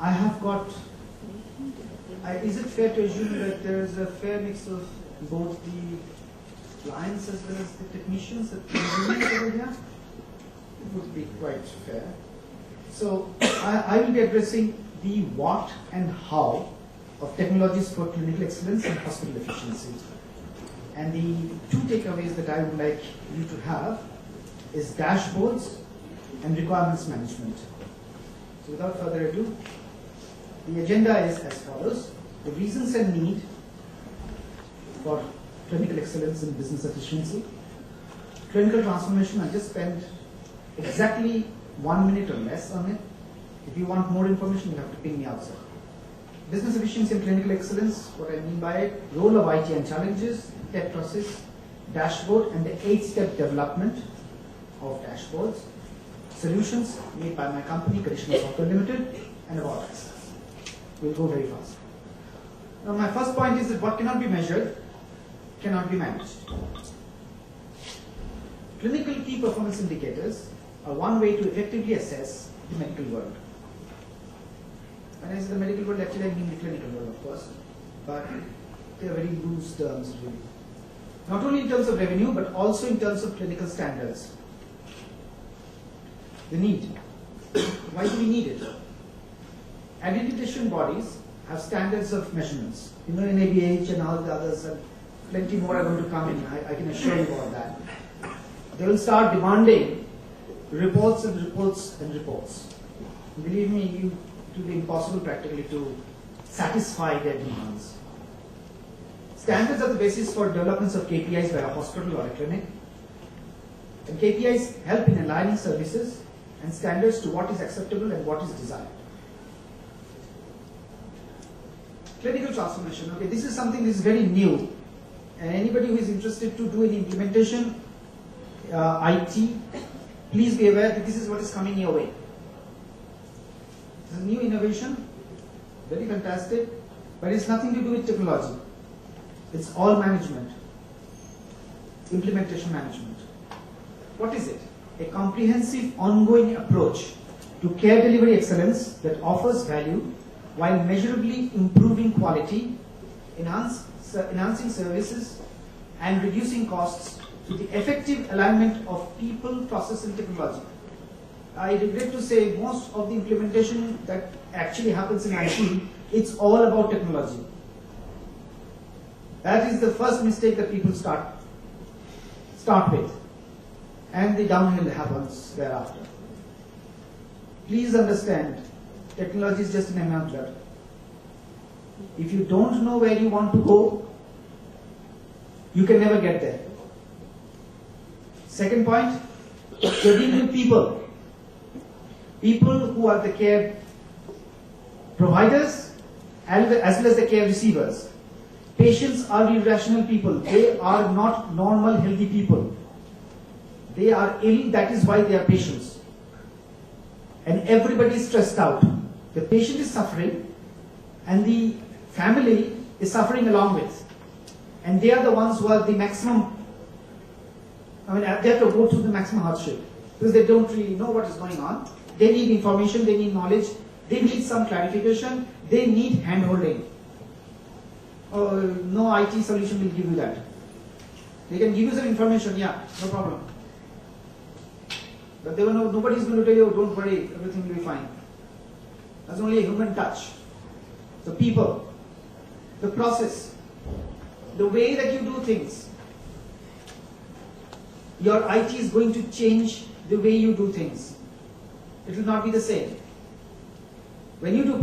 I have got, is it fair to assume that there is a fair mix of both the clients as well as the technicians that over here? It would be quite fair. So I will be addressing the what and how of technologies for clinical excellence and hospital efficiency. And the two takeaways that I would like you to have is dashboards and requirements management. So without further ado, the agenda is as follows: the reasons and need for clinical excellence and business efficiency, clinical transformation. I'll just spend exactly 1 minute or less on it. If you want more information, you have to ping me outside. Business efficiency and clinical excellence, what I mean by it: role of IT and challenges, tech process, dashboard, and the 8-step development of dashboards, solutions made by my company, Karishma Software Limited, and about us. We'll go very fast. Now, my first point is that what cannot be measured cannot be managed. Clinical key performance indicators are one way to effectively assess the medical world. When I say the medical world, actually I mean the clinical world, of course, but they are very loose terms, really. Not only in terms of revenue, but also in terms of clinical standards. The need. Why do we need it? Accreditation bodies have standards of measurements. You know, NABH and all the others, and plenty more are going to come in. I can assure you about that. They will start demanding reports and reports and reports. Believe me, it will be impossible practically to satisfy their demands. Standards are the basis for developments of KPIs by a hospital or a clinic. And KPIs help in aligning services and standards to what is acceptable and what is desired. Clinical transformation. Okay, this is something that is very new. And anybody who is interested to do any implementation, IT, please be aware that this is what is coming your way. This is a new innovation, very fantastic, but it's nothing to do with technology. It's all management, implementation management. What is it? A comprehensive, ongoing approach to care delivery excellence that offers value while measurably improving quality, enhancing services, and reducing costs through the effective alignment of people, process, and technology. I regret to say most of the implementation that actually happens in IT, it's all about technology. That is the first mistake that people start with, and the downhill happens thereafter. Please understand, technology is just an enabler. If you don't know where you want to go, you can never get there. Second point, you're dealing with people. People who are the care providers as well as the care receivers. Patients are irrational people. They are not normal, healthy people. They are ill, that is why they are patients. And everybody is stressed out. The patient is suffering and the family is suffering along with. And they are the ones who are the maximum, they have to go through the maximum hardship because they don't really know what is going on. They need information, they need knowledge, they need some clarification, they need hand-holding. No IT solution will give you that. They can give you some information, yeah, no problem. But nobody is going to tell you, don't worry, everything will be fine. That's only a human touch. So people, the process, the way that you do things, your IT is going to change the way you do things. It will not be the same. When you do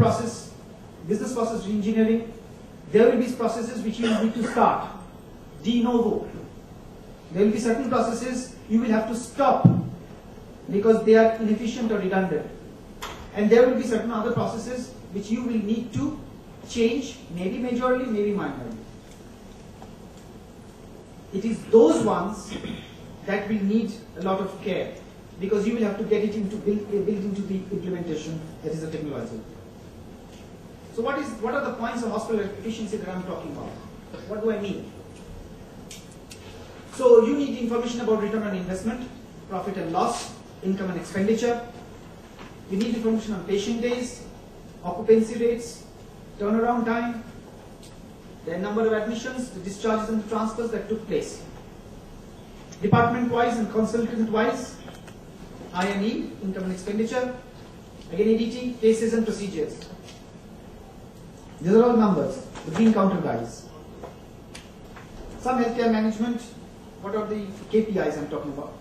business process engineering, there will be processes which you need to start, de novo. There will be certain processes you will have to stop because they are inefficient or redundant. And there will be certain other processes which you will need to change, maybe majorly, maybe minorly. It is those ones that will need a lot of care because you will have to get it built into the implementation, that is the technology. So what are the points of hospital efficiency that I am talking about? What do I mean? So you need information about return on investment, profit and loss, income and expenditure. You need information on patient days, occupancy rates, turnaround time, the number of admissions, the discharges and the transfers that took place. Department-wise and consultant-wise, I&E, income and expenditure, again ADT, cases and procedures. These are all numbers, the green counter guys. Some healthcare management, what are the KPIs I'm talking about?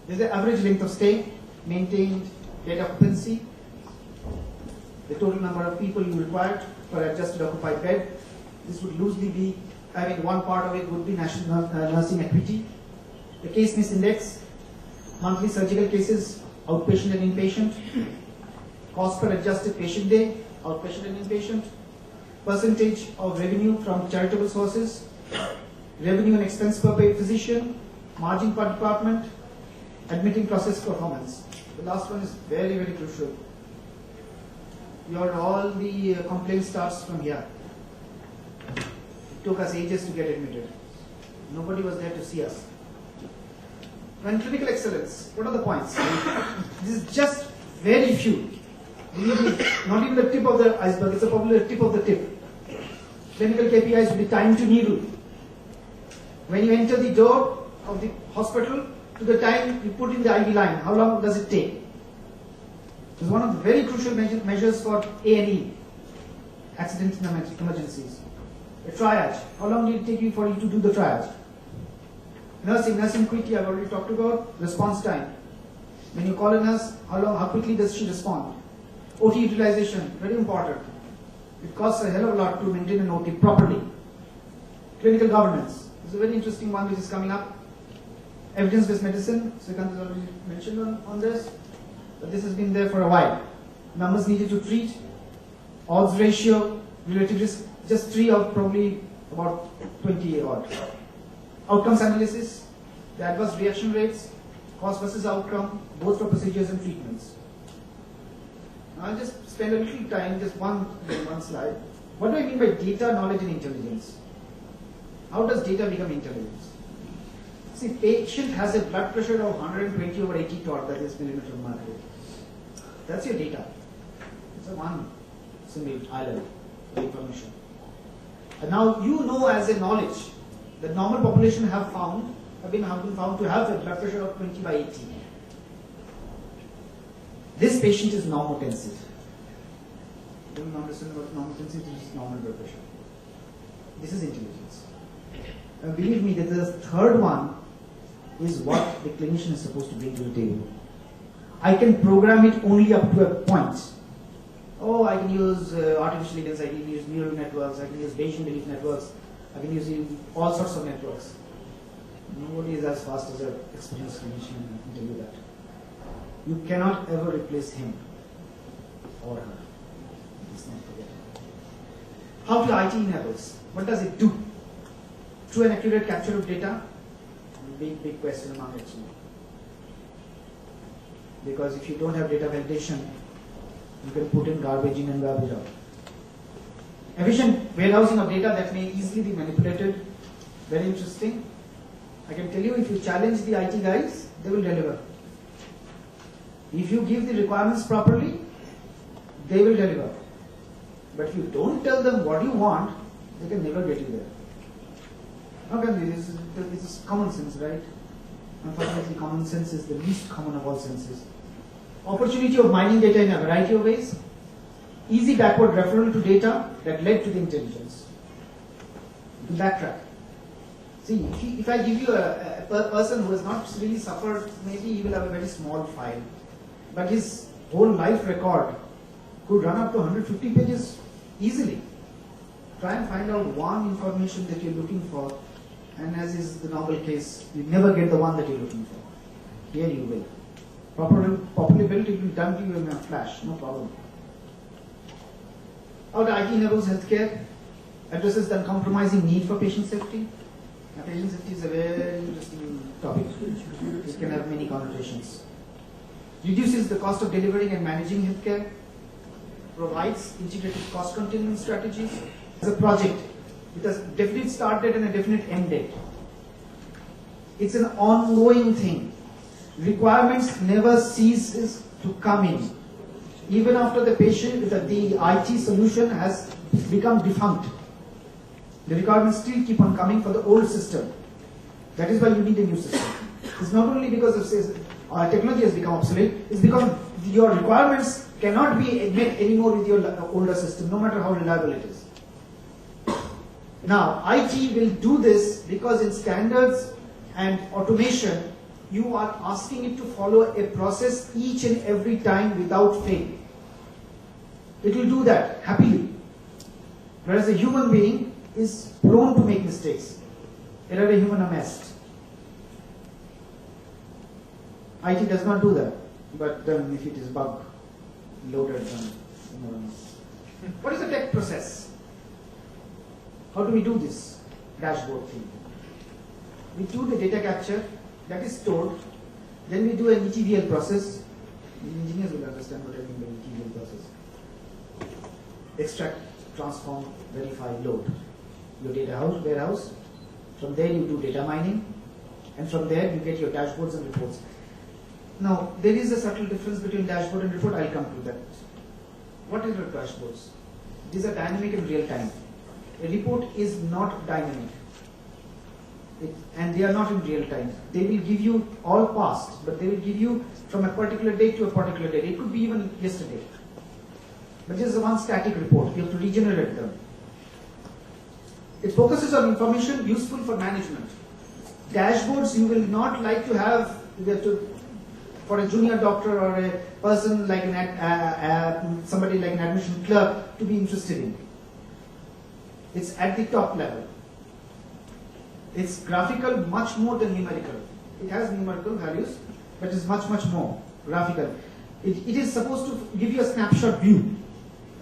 There's the average length of stay, maintained bed occupancy, the total number of people you required per adjusted occupied bed. This would loosely be, I mean, one part of it would be national nursing acuity. The case mix index, monthly surgical cases, outpatient and inpatient, cost per adjusted patient day, outpatient and inpatient, percentage of revenue from charitable sources, revenue and expense per paid physician, margin per department, admitting process performance. The last one is very, very crucial. All the complaint starts from here. It took us ages to get admitted. Nobody was there to see us. When clinical excellence, what are the points? This is just very few. Believe me, not even the tip of the iceberg, it's probably the tip of the tip. Clinical KPIs will be time to needle. When you enter the door of the hospital to the time you put in the IV line, how long does it take? It's one of the very crucial measures for A&E, accidents and emergencies. A triage, how long did it take you for you to do the triage? Nursing quickly, I've already talked about. Response time. When you call a nurse, how quickly does she respond? OT utilization, very important. It costs a hell of a lot to maintain an OT properly. Clinical governance, this is a very interesting one which is coming up. Evidence-based medicine, Srikant has already mentioned on this, but this has been there for a while. Numbers needed to treat, odds ratio, relative risk, just 3 of probably about 20 odd. Outcomes analysis, the adverse reaction rates, cost versus outcome, both for procedures and treatments. I'll just spend a little time, just one slide. What do I mean by data, knowledge and intelligence? How does data become intelligence? See, patient has a blood pressure of 120/80 torr, that is millimeter of mercury. That's your data. It's a one single island of information. And now you know as a knowledge that normal population have been found to have a blood pressure of 20/80. This patient is normotensive. Do you understand what normotensive is? This is normal blood pressure. This is intelligence. And believe me that the third one is what the clinician is supposed to bring to the table. I can program it only up to a point. Oh, I can use artificial intelligence, I can use neural networks, I can use Bayesian belief networks, I can use all sorts of networks. Nobody is as fast as an experienced clinician, I can tell you that. You cannot ever replace him or her. Let's not forget. How do IT enables? What does it do? True and accurate capture of data? Big question mark actually. Because if you don't have data validation, you can put in garbage in and garbage out. Efficient warehousing of data that may easily be manipulated. Very interesting. I can tell you, if you challenge the IT guys, they will deliver. If you give the requirements properly, they will deliver. But if you don't tell them what you want, they can never get you there. How can they? This is common sense, right? Unfortunately, common sense is the least common of all senses. Opportunity of mining data in a variety of ways. Easy backward referral to data that led to the intelligence. To backtrack. See, if I give you a person who has not really suffered, maybe he will have a very small file. But his whole life record could run up to 150 pages easily. Try and find out one information that you're looking for, and as is the normal case, you never get the one that you're looking for. Here you will. Properly built, it will be done to you in a flash, no problem. How the IT enables healthcare, addresses the uncompromising need for patient safety. Now, patient safety is a very interesting topic. It can have many connotations. Reduces the cost of delivering and managing healthcare. Provides integrated cost containment strategies. As a project, it has a definite start date and a definite end date. It's an ongoing thing. Requirements never ceases to come in. even after the IT solution has become defunct. The requirements still keep on coming for the old system. That is why you need a new system. It's not only because of technology has become obsolete, it's because your requirements cannot be met anymore with your older system, no matter how reliable it is. Now, IT will do this because in standards and automation, you are asking it to follow a process each and every time without fail. It will do that happily. Whereas a human being is prone to make mistakes. Errare humanum est. IT does not do that. But then if it is bug loaded, then what is the tech process? How do we do this dashboard thing? We do the data capture, that is stored. Then we do an ETL process. The engineers will understand what I mean by ETL process. Extract, transform, verify, load. Your data warehouse. From there you do data mining. And from there you get your dashboards and reports. Now, there is a subtle difference between dashboard and report. I'll come to that. What are dashboards? These are dynamic in real time. A report is not dynamic. And they are not in real time. They will give you all past, but they will give you from a particular date to a particular date. It could be even yesterday. But this is one static report. You have to regenerate them. It focuses on information useful for management. Dashboards you will not like to have for a junior doctor or a person like somebody like an admission clerk to be interested in. It's at the top level. It's graphical much more than numerical. It has numerical values, but it's much more graphical. It is supposed to give you a snapshot view,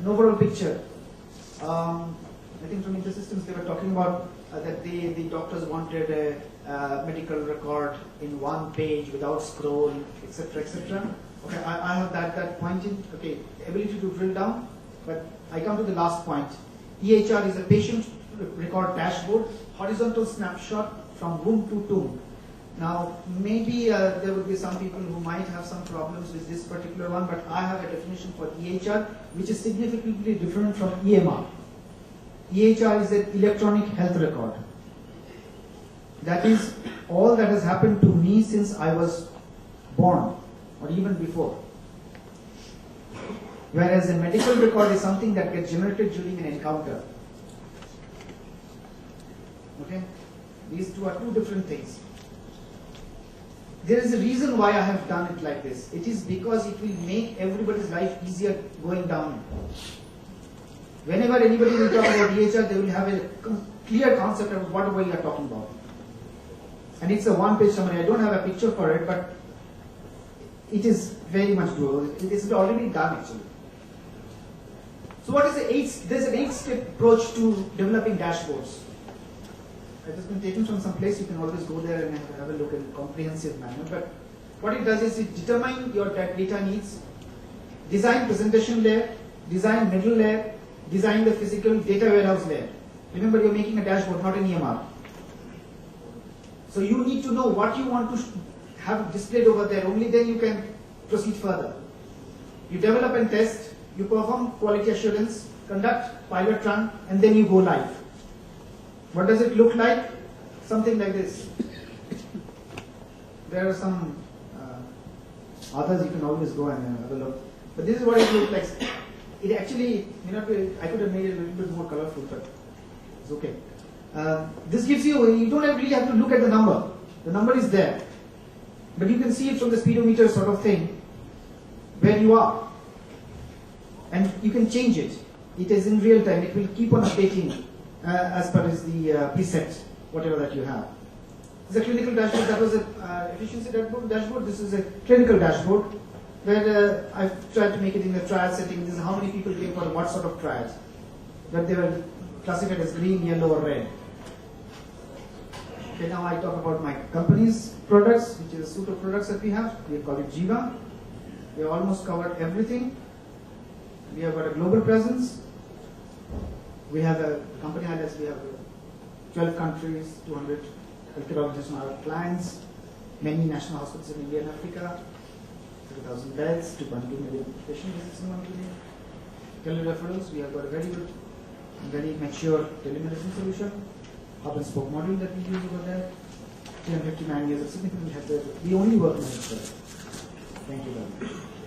an overall picture. I think from InterSystems they were talking about that the doctors wanted a medical record in one page without scroll, etc., etc. Okay, I have that point in. Okay, ability to drill down, but I come to the last point. EHR is a patient record dashboard, horizontal snapshot from womb to tomb. Now, maybe there would be some people who might have some problems with this particular one, but I have a definition for EHR, which is significantly different from EMR. EHR is an electronic health record. That is all that has happened to me since I was born, or even before. Whereas a medical record is something that gets generated during an encounter. Okay? These two are two different things. There is a reason why I have done it like this. It is because it will make everybody's life easier going down. Whenever anybody will talk about EHR, they will have a clear concept of what we are talking about. And it's a one-page summary. I don't have a picture for it, but it is very much doable. It is already done actually. So what is there's an 8-step approach to developing dashboards. It has been taken from some place. You can always go there and have a look in a comprehensive manner. But what it does is it determines your data needs, design presentation layer, design middle layer, design the physical data warehouse layer. Remember, you're making a dashboard, not an EMR. So you need to know what you want to have displayed over there. Only then you can proceed further. You develop and test, you perform quality assurance, conduct pilot run, and then you go live. What does it look like? Something like this. There are some others you can always go and have a look. But this is what it looks like. It actually may not be, I could have made it a little bit more colorful, but it's okay. This gives you don't really have to look at the number. The number is there. But you can see it from the speedometer sort of thing, where you are. And you can change it. It is in real time. It will keep on updating as per as the preset, whatever that you have. This is a clinical dashboard. That was an efficiency dashboard. This is a clinical dashboard where I've tried to make it in a triad setting. This is how many people came for what sort of triads. But they were classified as green, yellow, or red. Okay, now I talk about my company's products, which is a suite of products that we have. We call it Jiva. We have almost covered everything. We have got a global presence. We have a company highlights. We have 12 countries, 200 healthcare organizations, our clients, many national hospitals in India and Africa. 3,000 beds, 2.2 million patient visits in 1 million. Telereferrals, we have got a very good, very mature telemedicine solution. Hub and spoke model that we use over there. 359 years of significant health. We only work in healthcare. Thank you very much.